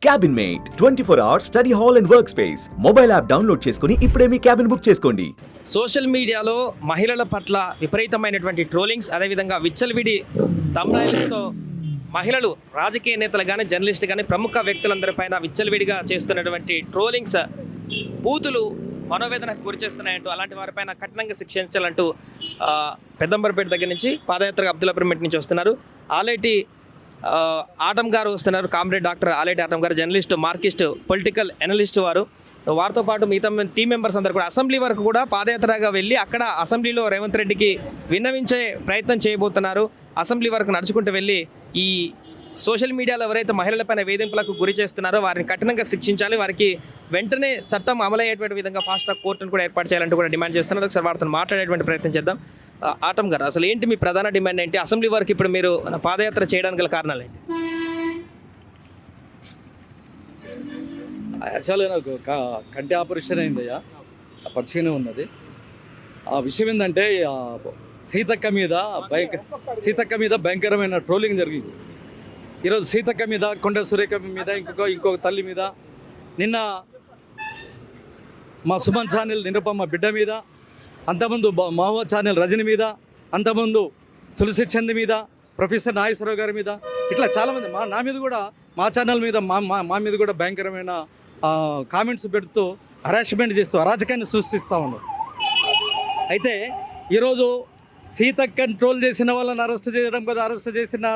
Cabin mate 24 hours study hall and work space mobile app download చేసుకుని ఇప్పుడే మీ cabin book చేసుకోండి. Social మీడియాలో మహిళల పట్ల విపరీతమైనటువంటి ట్రోలింగ్స్, అదేవిధంగా విచ్చలవిడి థంబ్నైల్స్తో మహిళలు రాజకీయ నేతలు కానీ జర్నలిస్టు కానీ ప్రముఖ వ్యక్తులందరిపైన విచ్చలవిడిగా చేస్తున్నటువంటి ట్రోలింగ్స్ బూతులు మనోవేదనకు గురి చేస్తున్నాయంటూ అలాంటి వారిపైన కఠినంగా శిక్షించాలంటూ పెద్దంబరపేట దగ్గర నుంచి పాదయాత్రగా అబ్దుల్లాపూర్ నుంచి వస్తున్నారు. ఆలేటి ఆటం గారు వస్తున్నారు. కామ్రేడ్ డాక్టర్ ఆలేటి ఆటం గారు జర్నలిస్ట్, మార్కిస్ట్, పొలిటికల్ అనలిస్ట్. వారితో పాటు మిగతా టీం మెంబర్స్ అందరూ కూడా అసెంబ్లీ వరకు కూడా పాదయాత్రగా వెళ్ళి అక్కడ అసెంబ్లీలో రేవంత్ రెడ్డికి విన్నవించే ప్రయత్నం చేయబోతున్నారు. అసెంబ్లీ వరకు నడుచుకుంటూ వెళ్ళి ఈ సోషల్ మీడియాలో ఎవరైతే మహిళలపైన వేధింపులకు గురి చేస్తున్నారో వారిని కఠినంగా శిక్షించాలి, వారికి వెంటనే చట్టం అమలయ్యేటువంటి విధంగా ఫాస్ట్ ట్రాక్ కోర్టును కూడా ఏర్పాటు చేయాలంటూ కూడా డిమాండ్ చేస్తున్నారు. ఒకసారి వారితో మాట్లాడేటువంటి ప్రయత్నం చేద్దాం. ఆటం గారు, అసలు ఏంటి మీ ప్రధాన డిమాండ్ ఏంటి? అసెంబ్లీ వరకు ఇప్పుడు మీరు పాదయాత్ర చేయడానికి గల కారణాలు ఏంటి? యాక్చువల్గా నాకు కంటి ఆపరేషన్ అయిందయ్యా, పచ్చిగానే ఉన్నది. ఆ విషయం ఏంటంటే సీతక్క మీద భయంకరమైన ట్రోలింగ్ జరిగింది. ఈరోజు సీతక్క మీద, కొండ సురేఖ మీద, ఇంకొక తల్లి మీద, నిన్న మా సుమన్ ఛానల్ నిరుపమ్మ బిడ్డ మీద, అంతకుముందు మహువా ఛానల్ రజని మీద, అంతకుముందు తులసి చంద్ మీద, ప్రొఫెసర్ నాగేశ్వరరావు గారి మీద, ఇట్లా చాలామంది నా మీద కూడా, మా ఛానల్ మీద మా మీద కూడా భయంకరమైన కామెంట్స్ పెడుతూ హరాస్మెంట్ చేస్తూ అరాచకాన్ని సృష్టిస్తూ ఉన్నారు. అయితే ఈరోజు సీతక్కని ట్రోల్ చేసిన వాళ్ళని అరెస్ట్ చేయడం కదా, అరెస్ట్ చేసిన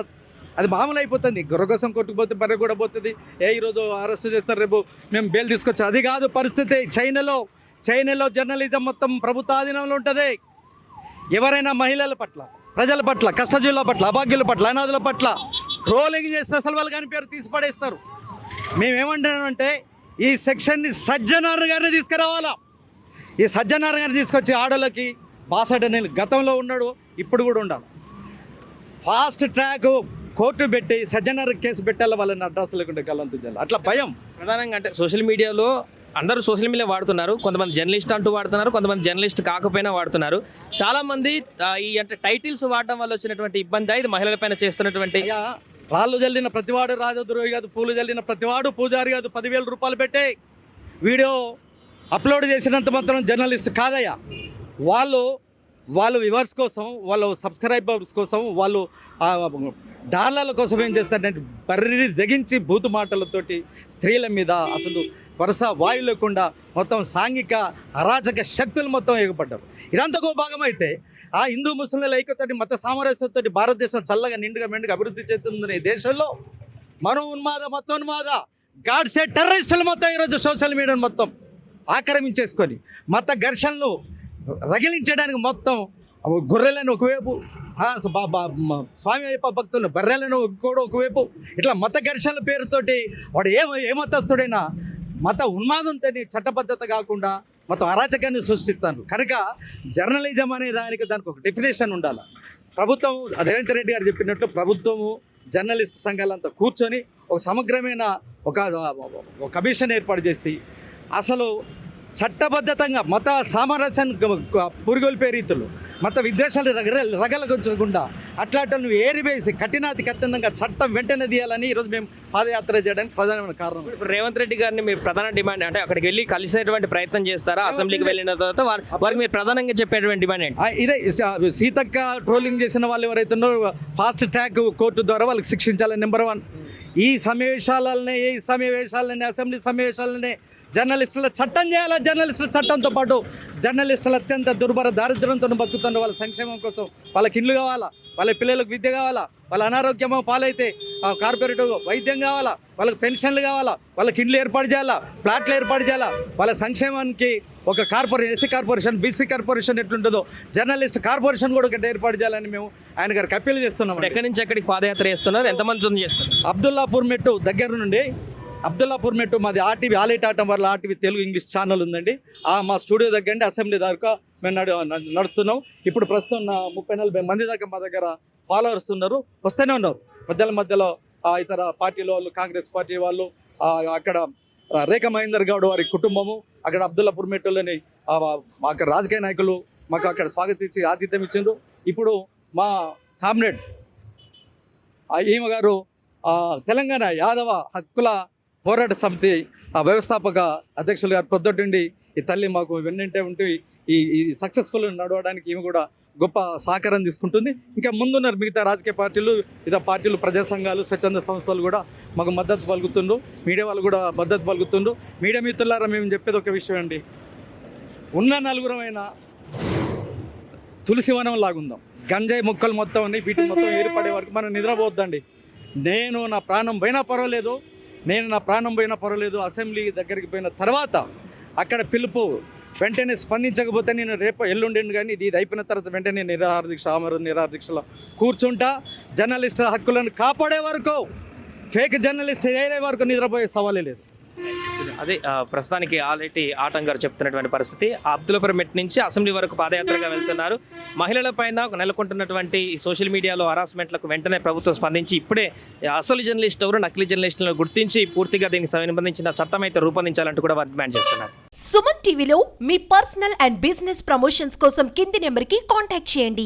అది మామూలు అయిపోతుంది. గొర్రకోసం కొట్టుకుపోతే బర్రె కూడా పోతుంది. ఈరోజు అరెస్ట్ చేస్తారు, రేపు మేము బెయిల్ తీసుకొచ్చాం. అది కాదు పరిస్థితి. చైనాలో జర్నలిజం మొత్తం ప్రభుత్వ ఆధీనంలో ఉంటుంది. ఎవరైనా మహిళల పట్ల, ప్రజల పట్ల, కష్టజీవుల పట్ల, అభాగ్యుల పట్ల, అనాథుల పట్ల ట్రోలింగ్ చేస్తే అసలు వాళ్ళు కాని పేరు తీసి పడేస్తారు. మేమేమంటున్నామంటే ఈ సెక్షన్ని సజ్జనార్ గారిని తీసుకురావాలా. ఈ సజ్జనార్ గారిని తీసుకొచ్చి ఆడోళ్ళకి బాసటని గతంలో ఉన్నాడు, ఇప్పుడు కూడా ఉండాలి. ఫాస్ట్ ట్రాక్ కోర్టు పెట్టి సజ్జనార్ కేసు పెట్టాలి, వాళ్ళని అడ్రస్ లేకుండా కలంతించాలి. అట్లా భయం ప్రధానంగా. అంటే సోషల్ మీడియాలో అందరూ సోషల్ మీడియా వాడుతున్నారు. కొంతమంది జర్నలిస్ట్ అంటూ వాడుతున్నారు, కొంతమంది జర్నలిస్ట్ కాకపోయినా వాడుతున్నారు. చాలామంది ఈ అంటే టైటిల్స్ వాడటం వల్ల వచ్చినటువంటి ఇబ్బంది ఇది మహిళలపైన చేస్తున్నటువంటి. రాళ్ళు జల్లిన ప్రతివాడు రాజద్రోహి కాదు, పూలు జల్లిన ప్రతివాడు పూజారి కాదు, 10,000 రూపాయలు పెట్టే వీడియో అప్లోడ్ చేసినంత మాత్రం జర్నలిస్ట్ కాదయ్యా. వాళ్ళు వ్యూవర్స్ కోసం, వాళ్ళు సబ్స్క్రైబర్స్ కోసం, వాళ్ళు డాలర్ల కోసం ఏం చేస్తారంటే బర్రి తెగించి బూతు మాటలతోటి స్త్రీల మీద అసలు వరుస వాయు లేకుండా మొత్తం సాంఘిక అరాచక శక్తులు మొత్తం ఎగపడ్డారు. ఇదంతా ఒక భాగం అయితే ఆ హిందూ ముస్లింల ఐక్యతోటి, మత సామరస్యంతో భారతదేశం చల్లగా నిండుగా మెండుగా అభివృద్ధి చెందుతుంది. ఈ దేశంలో మతోన్మాద గాడ్సే టెర్రరిస్టులు మొత్తం ఈరోజు సోషల్ మీడియాను మొత్తం ఆక్రమించేసుకొని మత ఘర్షణలు రగిలించడానికి మొత్తం గొర్రెలను ఒకవైపు, స్వామి అయ్యప్ప భక్తులను బర్రెలను కూడా ఒకవైపు, ఇట్లా మత ఘర్షణల పేరుతోటి వాడు ఏ మతస్థుడైనా మత ఉన్మాదంతో చట్టబద్ధత కాకుండా మొత్తం అరాచకాన్ని సృష్టిస్తాను. కనుక జర్నలిజం అనే దానికి ఒక డెఫినేషన్ ఉండాలి. ప్రభుత్వం, రేవంత్ రెడ్డి గారు చెప్పినట్లు ప్రభుత్వము జర్నలిస్ట్ సంఘాలంతా కూర్చొని ఒక సమగ్రమైన ఒక కమిషన్ ఏర్పాటు చేసి అసలు చట్టబద్ధతంగా మత సామరస్యాన్ని పురిగొల్పే రీతులు, మత విద్వేషాలు రగలగొచ్చకుండా అట్లాంటి ఏరివేసి కఠినంగా చట్టం వెంటనే తీయాలని ఈరోజు మేము పాదయాత్ర చేయడానికి ప్రధానమైన కారణం. ఇప్పుడు రేవంత్ రెడ్డి గారిని మీరు ప్రధాన డిమాండ్ అంటే అక్కడికి వెళ్ళి కలిసేటువంటి ప్రయత్నం చేస్తారా? అసెంబ్లీకి వెళ్ళిన తర్వాత వారికి మీరు ప్రధానంగా చెప్పేటువంటి డిమాండ్ ఏంటి? ఇదే సీతక్క ట్రోలింగ్ చేసిన వాళ్ళు ఎవరైతే ఉన్నారో ఫాస్ట్ ట్రాక్ కోర్టు ద్వారా వాళ్ళకి శిక్షించాలని నెంబర్ 1. ఈ సమావేశాలనే అసెంబ్లీ సమావేశాలనే జర్నలిస్టుల చట్టం చేయాలి. జర్నలిస్టుల చట్టంతో పాటు జర్నలిస్టులు అత్యంత దుర్భర దారిద్ర్యంతో బతుకుతున్న వాళ్ళ సంక్షేమం కోసం వాళ్ళకి ఇల్లు కావాలా, వాళ్ళ పిల్లలకు విద్య కావాలా, వాళ్ళ అనారోగ్యమో పాలైతే కార్పొరేట్ వైద్యం కావాలా, వాళ్ళకి పెన్షన్లు కావాలా, వాళ్ళకి ఇండ్లు ఏర్పాటు చేయాలా, ప్లాట్లు ఏర్పాటు చేయాలా, వాళ్ళ సంక్షేమానికి ఒక corporation, SC corporation, BC corporation ఎట్లుంటుందో జర్నలిస్ట్ కార్పొరేషన్ కూడా ఒకటి ఏర్పాటు చేయాలని మేము ఆయన గారికి అప్పీల్ చేస్తున్నాం. ఎక్కడి నుంచి ఎక్కడికి పాదయాత్ర చేస్తున్నారు? ఎంతమంది చేస్తున్నారు? అబ్దుల్లాపూర్ మెట్టు దగ్గర నుండి, అబ్దుల్లాపూర్ మెట్టు మాది ఆర్టీవీ, ఆలేటి ఆటం వల్ల ఆర్టీవీ తెలుగు ఇంగ్లీష్ ఛానల్ ఉందండి. మా స్టూడియో దగ్గర నుండి అసెంబ్లీ దాకా మేము నడుస్తున్నాం. ఇప్పుడు ప్రస్తుతం 30-40 మంది దాకా మా దగ్గర ఫాలోవర్స్ ఉన్నారు, వస్తూనే ఉన్నారు. మధ్యలో ఇతర పార్టీల వాళ్ళు, కాంగ్రెస్ పార్టీ వాళ్ళు, అక్కడ రేఖ మహేందర్ గౌడ్ వారి కుటుంబము, అక్కడ అబ్దుల్లాపూర్ మెట్టులోని అక్కడ రాజకీయ నాయకులు మాకు అక్కడ స్వాగతించి ఆతిథ్యం ఇచ్చిండ్రు. ఇప్పుడు మా కామ్రేడ్ ఈమె గారు తెలంగాణ యాదవ హక్కుల పోరాట సమితి ఆ వ్యవస్థాపక అధ్యక్షులు గారు ప్రొద్దుండి ఈ తల్లి మాకు వెన్నంటే ఉంటూ ఈ సక్సెస్ఫుల్ నడవడానికి ఈమె కూడా గొప్ప సహకారం తీసుకుంటుంది. ఇంకా ముందున్నారు మిగతా రాజకీయ పార్టీలు, ఇతర పార్టీలు, ప్రజా సంఘాలు, స్వచ్ఛంద సంస్థలు కూడా మాకు మద్దతు పలుకుతుండ్రు. మీడియా వాళ్ళు కూడా మద్దతు పలుకుతుండ్రు. మీడియా మిత్రులారా, మేము చెప్పేది ఒక విషయం అండి, ఉన్న నలుగురమైన తులసి వనం లాగుందాం. గంజాయి మొక్కలు మొత్తం ఉన్నాయి, వీటిని మొత్తం ఏర్పడే వరకు మనం నిద్రపోద్దండి. నా ప్రాణం పోయినా పర్వాలేదు, అసెంబ్లీ దగ్గరికి పోయిన తర్వాత అక్కడ పిలుపు వెంటనే స్పందించకపోతే నేను రేపు ఎల్లుండి కానీ ఇది అయిపోయిన తర్వాత వెంటనే నిరాహార దీక్షలో కూర్చుంటా. జర్నలిస్టుల హక్కులను కాపాడే వరకు, ఫేక్ జర్నలిస్ట్ అయ్యే వరకు నిద్రపోయే సవాలే లేదు. అదే ప్రస్తుతానికి ఆల్రెడీ ఆటం గారు చెప్తున్నటువంటి పరిస్థితి. అబ్దుల్లాపురం మెట్ నుంచి అసెంబ్లీ వరకు పాదయాత్రగా వెళ్తున్నారు. మహిళల పైన నెలకొంటున్నటువంటి ఈ సోషల్ మీడియాలో హరాస్మెంట్లకు వెంటనే ప్రభుత్వం స్పందించి ఇప్పుడే అసలు జర్నలిస్ట్ ఎవరు, నకిలీ జర్నలిస్టులను గుర్తించి పూర్తిగా దీనికి సంబంధించిన చట్టం అయితే రూపొందించాలంటూ కూడా వారు డిమాండ్ చేస్తున్నారు. సుమన్ టీవీలో మీ పర్సనల్ అండ్ బిజినెస్ ప్రమోషన్స్ కోసం కింది నెంబర్కి కాంటాక్ట్ చేయండి.